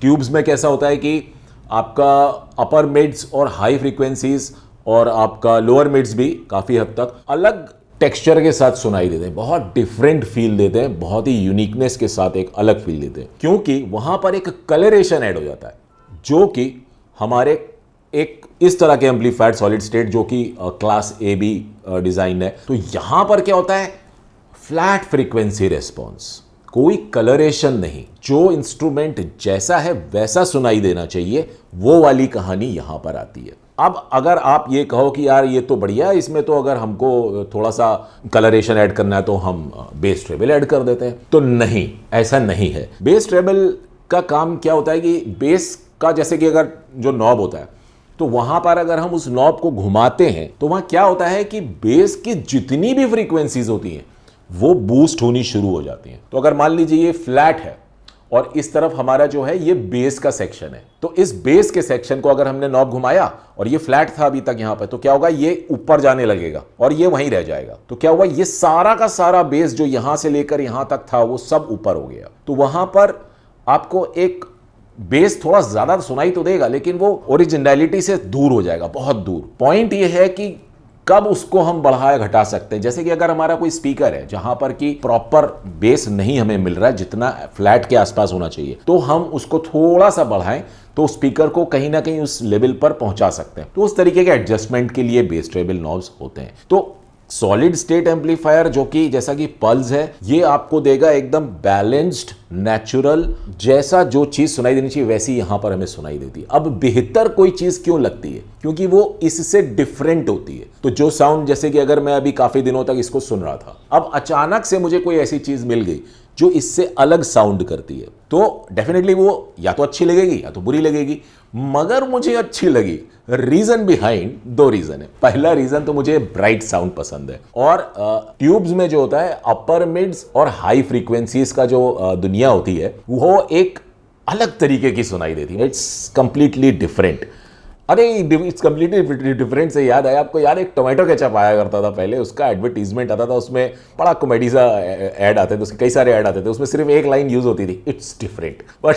Tubes में कैसा होता है कि आपका अपर मिड्स और हाई फ्रीक्वेंसीज और आपका लोअर मिड्स भी काफ़ी हद तक अलग टेक्सचर के साथ सुनाई देते हैं, बहुत डिफरेंट फील देते हैं, बहुत ही यूनिकनेस के साथ एक अलग फील देते हैं, क्योंकि वहां पर एक कलरेशन ऐड हो जाता है जो कि हमारे एक इस तरह के एम्पलीफायर्ड सॉलिड स्टेट जो कि क्लास ए बी डिजाइन है, तो यहां पर क्या होता है, फ्लैट फ्रीक्वेंसी रिस्पॉन्स, कोई कलरेशन नहीं, जो इंस्ट्रूमेंट जैसा है वैसा सुनाई देना चाहिए, वो वाली कहानी यहां पर आती है। अब अगर आप ये कहो कि यार ये तो बढ़िया है, इसमें तो अगर हमको थोड़ा सा कलरेशन ऐड करना है तो हम बेस ट्रेबल ऐड कर देते हैं, तो नहीं, ऐसा नहीं है। बेस ट्रेबल का काम क्या होता है कि बेस का, जैसे कि अगर जो नॉब होता है तो वहां पर अगर हम उस नॉब को घुमाते हैं तो वहां क्या होता है कि बेस की जितनी भी फ्रीक्वेंसीज होती हैं वो बूस्ट होनी शुरू हो जाती हैं। तो अगर मान लीजिए ये फ्लैट है और इस तरफ हमारा जो है ये बेस का सेक्शन है, तो इस बेस के सेक्शन को अगर हमने नॉब घुमाया और ये फ्लैट था अभी तक यहां पर, तो क्या होगा, ये ऊपर जाने लगेगा और ये वहीं रह जाएगा। तो क्या हुआ, ये सारा का सारा बेस जो यहां से लेकर यहां तक था वो सब ऊपर हो गया। तो वहां पर आपको एक बेस थोड़ा ज्यादा सुनाई तो देगा, लेकिन वो ओरिजिनलिटी से दूर हो जाएगा, बहुत दूर। पॉइंट ये है कि कब उसको हम बढ़ाया घटा सकते हैं। जैसे कि अगर हमारा कोई स्पीकर है जहां पर कि प्रॉपर बेस नहीं हमें मिल रहा है जितना फ्लैट के आसपास होना चाहिए, तो हम उसको थोड़ा सा बढ़ाएं तो स्पीकर को कहीं ना कहीं उस लेवल पर पहुंचा सकते हैं। तो उस तरीके के एडजस्टमेंट के लिए बेस ट्रेबल नॉब्स होते हैं। तो सॉलिड स्टेट एम्पलीफायर जो कि जैसा कि पल्स है, ये आपको देगा एकदम बैलेंस्ड, नेचुरल, जैसा जो चीज सुनाई देनी चाहिए वैसी यहां पर हमें सुनाई देती है। अब बेहतर कोई चीज क्यों लगती है, क्योंकि वो इससे डिफरेंट होती है। तो जो साउंड, जैसे कि अगर मैं अभी काफी दिनों तक इसको सुन रहा था, अब अचानक से मुझे कोई ऐसी चीज मिल गई जो इससे अलग साउंड करती है, तो डेफिनेटली वो या तो अच्छी लगेगी या तो बुरी लगेगी। मगर मुझे अच्छी लगी, रीजन बिहाइंड, दो रीजन है। पहला रीजन तो मुझे ब्राइट साउंड पसंद है, और ट्यूब्स में जो होता है अपर मिड्स और हाई फ्रीक्वेंसीज का जो दुनिया होती है वो एक अलग तरीके की सुनाई देती है। It's completely different. अरे इट्स कंप्लीटली डिफरेंट से याद आया आपको, यार एक टोमेटो केचप आया करता था पहले, उसका एडवर्टीजमेंट आता था, उसमें बड़ा कॉमेडी सा ऐड आते थे, उसके कई सारे ऐड आते थे, उसमें सिर्फ एक लाइन यूज होती थी, इट्स डिफरेंट। बट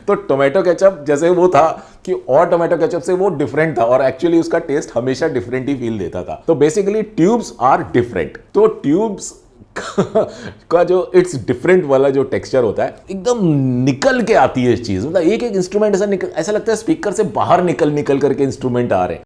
तो टोमेटो केचप जैसे वो था कि और टोमेटो केचप से वो डिफरेंट था, और एक्चुअली उसका टेस्ट हमेशा डिफरेंट ही फील देता था। तो बेसिकली ट्यूब्स आर डिफरेंट। तो ट्यूब्स का जो इट्स डिफरेंट वाला जो टेक्सचर होता है, एकदम निकल के आती है इस चीज, मतलब एक एक इंस्ट्रूमेंट ऐसा लगता है स्पीकर से बाहर निकल करके इंस्ट्रूमेंट आ रहे हैं।